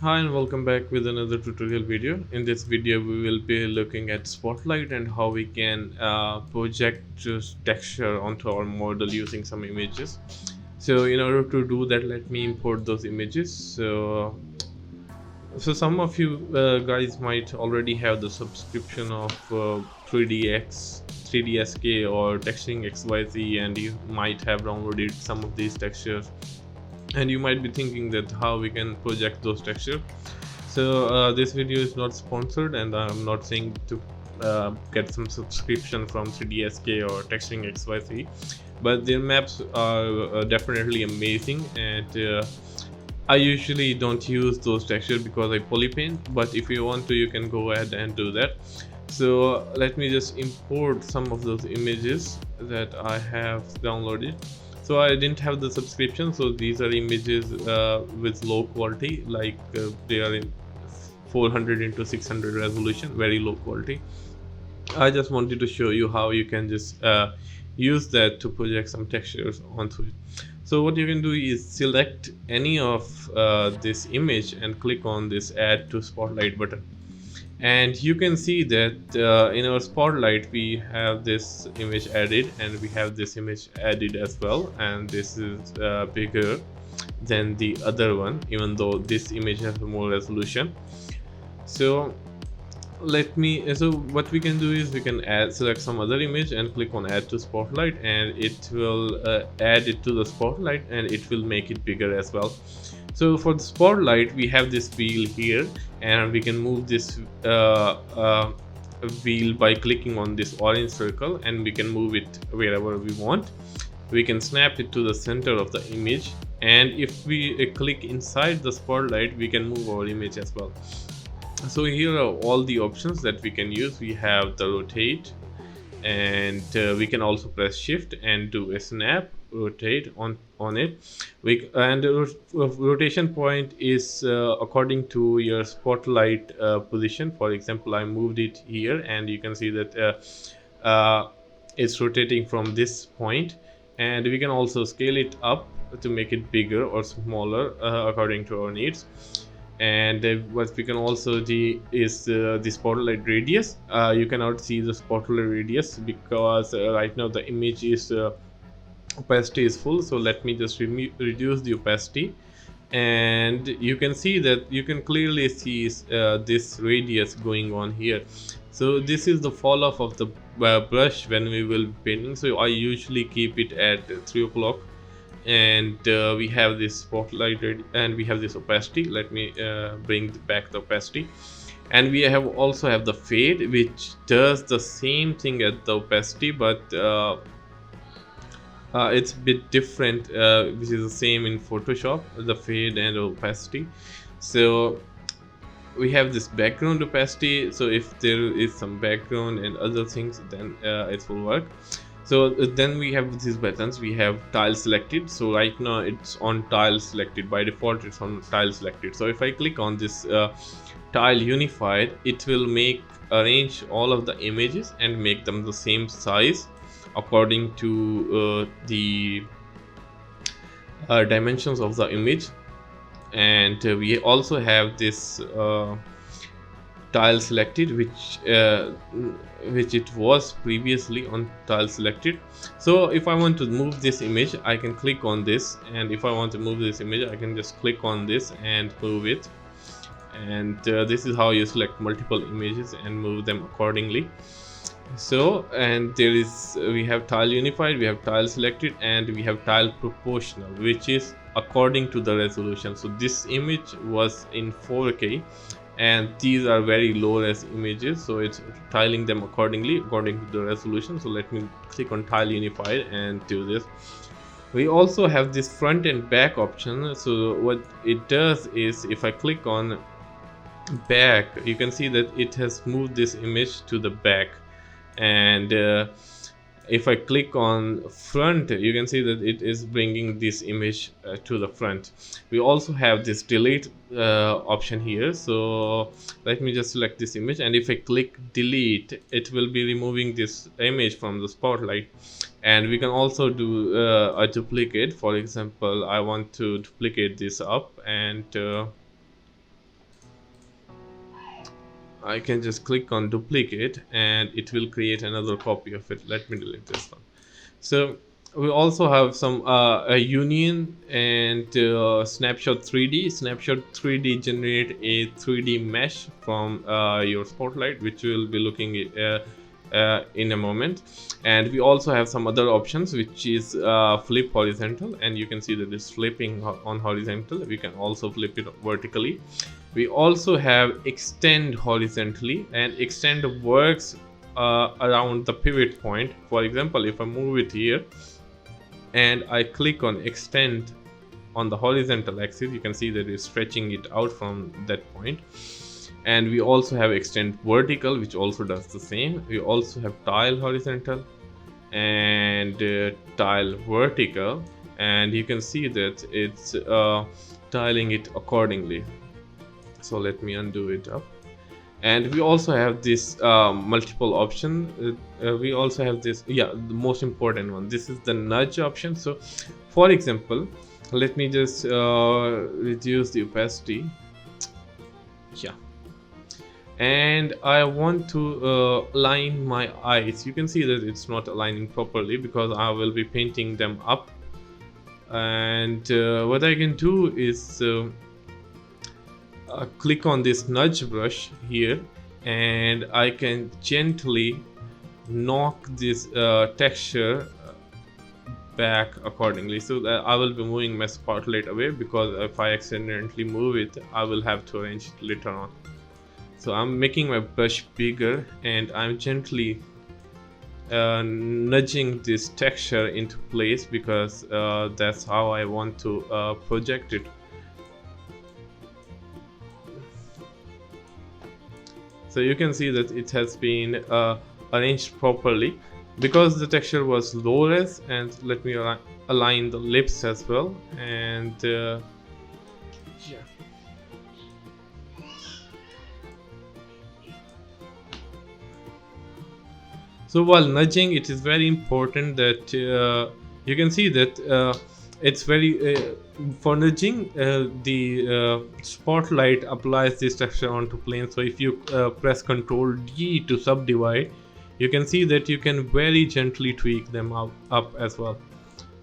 Hi and welcome back with another tutorial video. In this video we will be looking at Spotlight and how we can project just texture onto our model using some images. So in order to do that, let me import those images. So some of you guys might already have the subscription of 3DX, 3DSK or Texturing XYZ, and you might have downloaded some of these textures, and you might be thinking that how we can project those textures. So this video is not sponsored, and I'm not saying to get some subscription from 3DSK or Texturing XYZ, but their maps are definitely amazing, and I usually don't use those textures because I polypaint, but if you want to, you can go ahead and do that. So let me just import some of those images that I have downloaded. So I didn't have the subscription, so these are images with low quality, like they are in 400 into 600 resolution, very low quality. I just wanted to show you how you can just use that to project some textures onto it. So what you can do is select any of this image and click on this add to spotlight button, and you can see that in our spotlight we have this image added and we have this image added as well, and this is bigger than the other one, even though this image has more resolution. So what we can do is we can select some other image and click on add to spotlight, and it will add it to the spotlight and it will make it bigger as well. So for the spotlight we have this wheel here, and we can move this wheel by clicking on this orange circle, and we can move it wherever we want. We can snap it to the center of the image, and if we click inside the spotlight we can move our image as well. So here are all the options that we can use. We have the rotate, and we can also press shift and do a snap rotate on it. And the rotation point is according to your spotlight position. For example, I moved it here, and you can see that it's rotating from this point, and we can also scale it up to make it bigger or smaller according to our needs. And what we can also do is the spotlight radius. You cannot see the spotlight radius because right now the image is opacity is full. So let me just reduce the opacity, and you can see that you can clearly see this radius going on here. So this is the fall off of the brush when we will be painting. So I usually keep it at 3 o'clock, and we have this spotlight and we have this opacity. Let me bring back the opacity, and we also have the fade, which does the same thing as the opacity, but it's a bit different, which is the same in Photoshop, the fade and opacity. So we have this background opacity, so if there is some background and other things, then it will work. So then we have these buttons. We have tile selected. So right now it's on tile selected. By default it's on tile selected. So if I click on this tile unified, it will arrange all of the images and make them the same size according to the dimensions of the image. And we also have this tile selected, which it was previously on tile selected. So if I want to move this image, I can click on this, and if I want to move this image, I can just click on this and move it. And this is how you select multiple images and move them accordingly. So, and we have tile unified, we have tile selected, and we have tile proportional, which is according to the resolution. So this image was in 4K, and these are very low res images, so it's tiling them accordingly according to the resolution. So let me click on tile unified and do this. We also have this front and back option. So what it does is, if I click on back, you can see that it has moved this image to the back, and if I click on front, you can see that it is bringing this image to the front. We also have this delete option here. So let me just select this image, and if I click delete, it will be removing this image from the spotlight. And we can also do a duplicate. For example, I want to duplicate this up, and I can just click on duplicate and it will create another copy of it. Let me delete this one. So we also have some a union and snapshot 3D. Snapshot 3D generate a 3D mesh from your spotlight, which we'll be looking in a moment. And we also have some other options, which is flip horizontal, and you can see that it's flipping on horizontal. We can also flip it vertically. We also have extend horizontally, and extend works around the pivot point. For example, if I move it here and I click on extend on the horizontal axis, you can see that it's stretching it out from that point. And we also have extend vertical, which also does the same. We also have tile horizontal and tile vertical, and you can see that it's tiling it accordingly. So let me undo it up. And we also have this multiple option. We also have this, the most important one. This is the nudge option. So for example, let me just reduce the opacity. And I want to align my eyes. You can see that it's not aligning properly because I will be painting them up. And what I can do is click on this nudge brush here, and I can gently knock this texture back accordingly, so that I will be moving my spotlight away, because if I accidentally move it, I will have to arrange it later on. So I'm making my brush bigger and I'm gently nudging this texture into place, because that's how I want to project it. So you can see that it has been arranged properly because the texture was low res. And let me align the lips as well. And so while nudging, it is very important that you can see that it's very for nudging, the spotlight applies this texture onto plane. So if you press Ctrl D to subdivide, you can see that you can very gently tweak them up as well.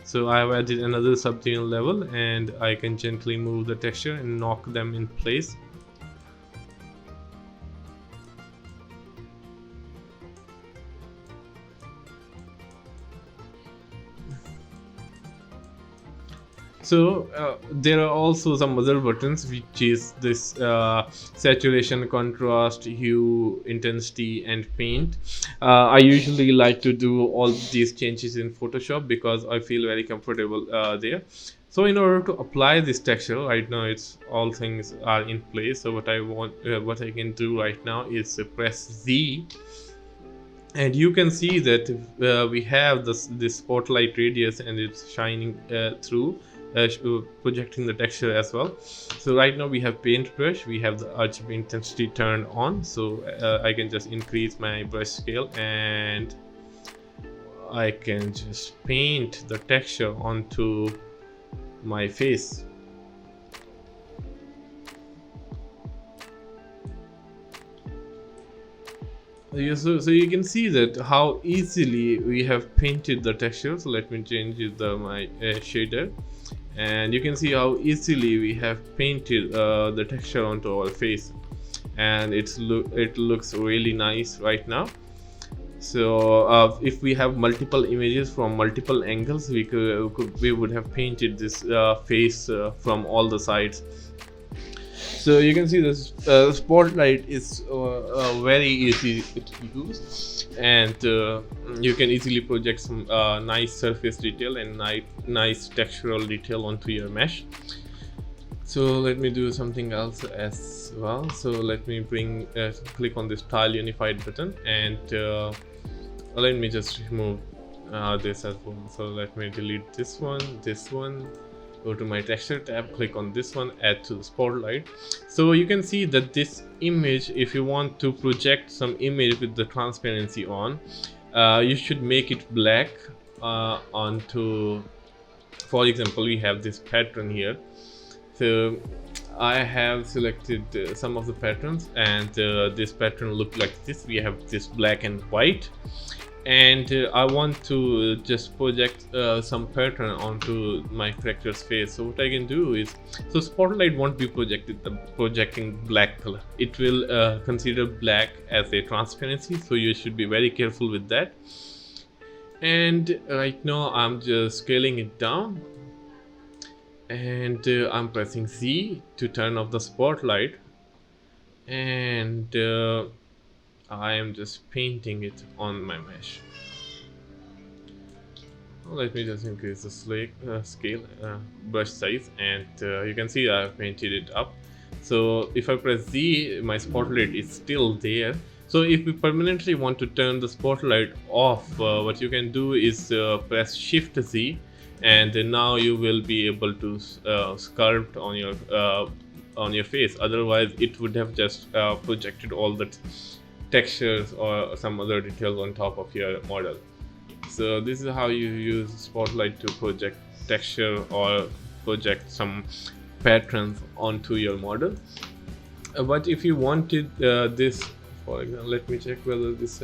So I have added another subdivision level, and I can gently move the texture and knock them in place. So there are also some other buttons, which is this saturation, contrast, hue, intensity, and paint. I usually like to do all these changes in Photoshop because I feel very comfortable there. So in order to apply this texture, right now it's all things are in place. So what I can do right now is press Z, and you can see that we have this spotlight radius, and it's shining through, projecting the texture as well. So right now we have paintbrush, we have the RGB intensity turned on. So I can just increase my brush scale, and I can just paint the texture onto my face. So you can see that how easily we have painted the texture. So let me change my shader, and you can see how easily we have painted the texture onto our face, and it looks really nice right now. So if we have multiple images from multiple angles, we would have painted this face from all the sides. So you can see this spotlight is very easy to use, and you can easily project some nice surface detail and nice textural detail onto your mesh. So let me do something else as well. So let me click on this tile unified button, and let me just remove this as well. So let me delete this one, go to my texture tab, click on this one, add to the spotlight. So you can see that this image, if you want to project some image with the transparency on, you should make it black onto, for example, we have this pattern here. So I have selected some of the patterns, and this pattern look like this. We have this black and white, and I want to just project some pattern onto my character's face. So what I can do is, so spotlight won't be projecting black color. It will consider black as a transparency, so you should be very careful with that. And right now I'm just scaling it down, and I'm pressing Z to turn off the spotlight, and I am just painting it on my mesh. Let me just increase the scale brush size, and you can see I've painted it up. So if I press Z, my spotlight is still there. So if we permanently want to turn the spotlight off, what you can do is press Shift Z, and now you will be able to sculpt on your face. Otherwise it would have just projected all the textures or some other details on top of your model. So this is how you use spotlight to project texture or project some patterns onto your model. But if you wanted this, for example, let me check whether this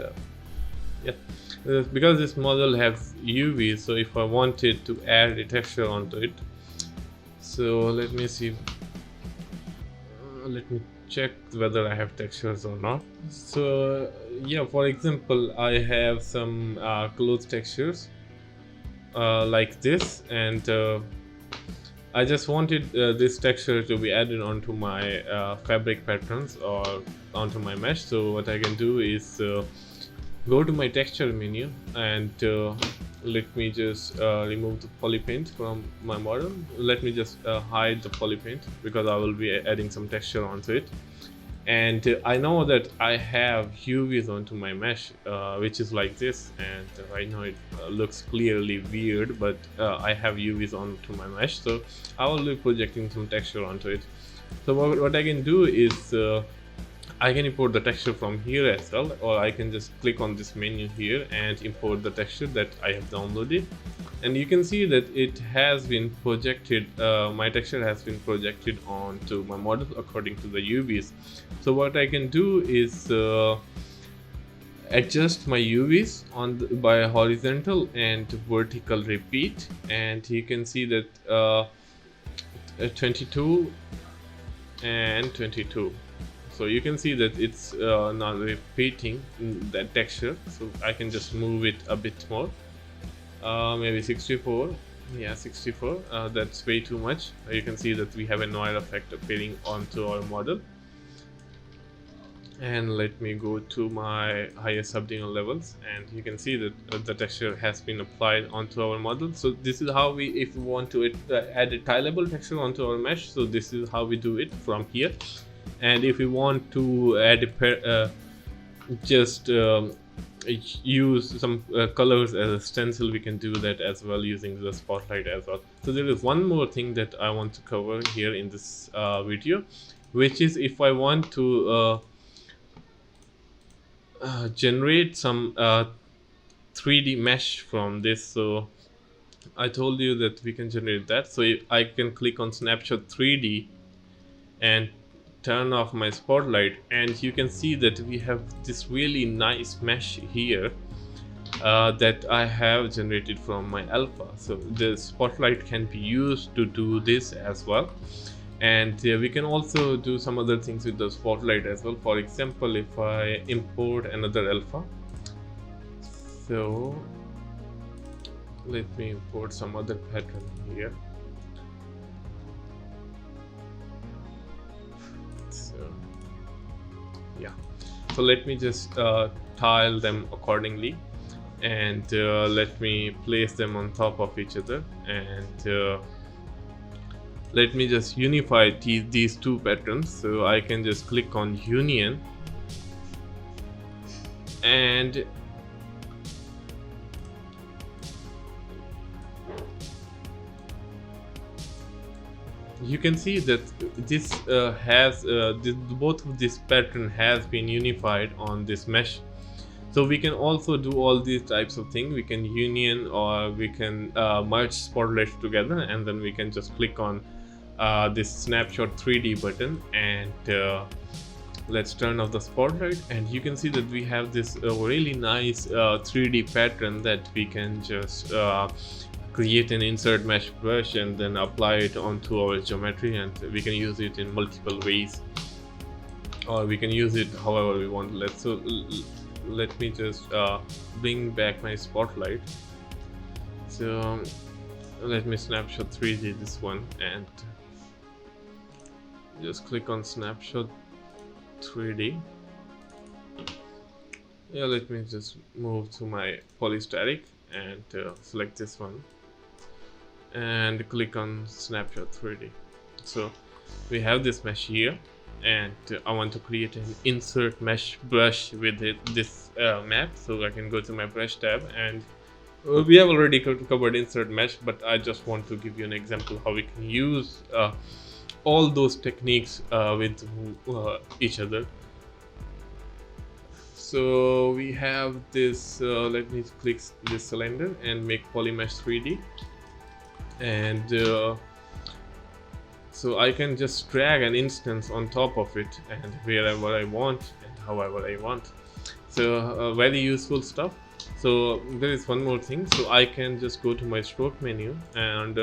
because this model has UV, so if I wanted to add a texture onto it, so let me see, let me check whether I have textures or not. So yeah, for example, I have some clothes textures like this, and I just wanted this texture to be added onto my fabric patterns or onto my mesh. So what I can do is go to my texture menu, and let me just remove the polypaint from my model. Let me just hide the polypaint because I will be adding some texture onto it. And I know that I have UVs onto my mesh, which is like this, and right now it looks clearly weird, but I have UVs onto my mesh, so I will be projecting some texture onto it. So what I can do is I can import the texture from here as well, or I can just click on this menu here and import the texture that I have downloaded. And you can see that it has been projected, my texture has been projected onto my model according to the UVs. So what I can do is adjust my UVs by horizontal and vertical repeat, and you can see that 22 and 22. So you can see that it's not repeating that texture, so I can just move it a bit more, maybe 64. Yeah, 64. That's way too much. You can see that we have a noir effect appearing onto our model. And let me go to my higher subdivision levels, and you can see that the texture has been applied onto our model. So this is how we, if we want to add a tileable texture onto our mesh, so this is how we do it from here. And if we want to add use some colors as a stencil, we can do that as well using the spotlight as well. So there is one more thing that I want to cover here in this video, which is if I want to generate some 3D mesh from this. So I told you that we can generate that. So I can click on Snapshot 3D and turn off my spotlight, and you can see that we have this really nice mesh here that I have generated from my alpha. So the spotlight can be used to do this as well, and we can also do some other things with the spotlight as well. For example, if I import another alpha, so let me import some other pattern here. Yeah, so let me just tile them accordingly, and let me place them on top of each other, and let me just unify these two patterns. So I can just click on union, and you can see that this both of this pattern has been unified on this mesh. So we can also do all these types of things. We can union, or we can merge spotlights together, and then we can just click on this snapshot 3D button, and let's turn off the spotlight, and you can see that we have this really nice 3D pattern that we can just create an insert mesh brush and then apply it onto our geometry, and we can use it in multiple ways, or we can use it however we want. Let me just bring back my spotlight. So let me snapshot 3D this one, and just click on snapshot 3D. Yeah, let me just move to my polystatic and select this one and click on snapshot 3D. So we have this mesh here, and I want to create an insert mesh brush with this map. So I can go to my brush tab, and we have already covered insert mesh, but I just want to give you an example how we can use all those techniques with each other. So we have this, let me click this cylinder and make polymesh 3D, and so I can just drag an instance on top of it and wherever I want and however I want. So very useful stuff. So there is one more thing. So I can just go to my stroke menu, and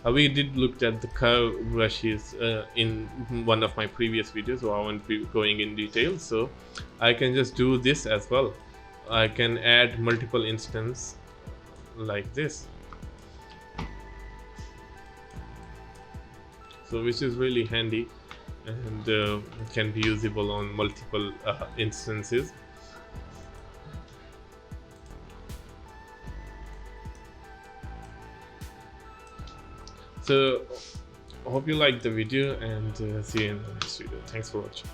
we did look at the curve brushes in one of my previous videos, so I won't be going in detail. So I can just do this as well. I can add multiple instances like this, so which is really handy, and can be usable on multiple instances. So I hope you liked the video, and see you in the next video. Thanks for watching.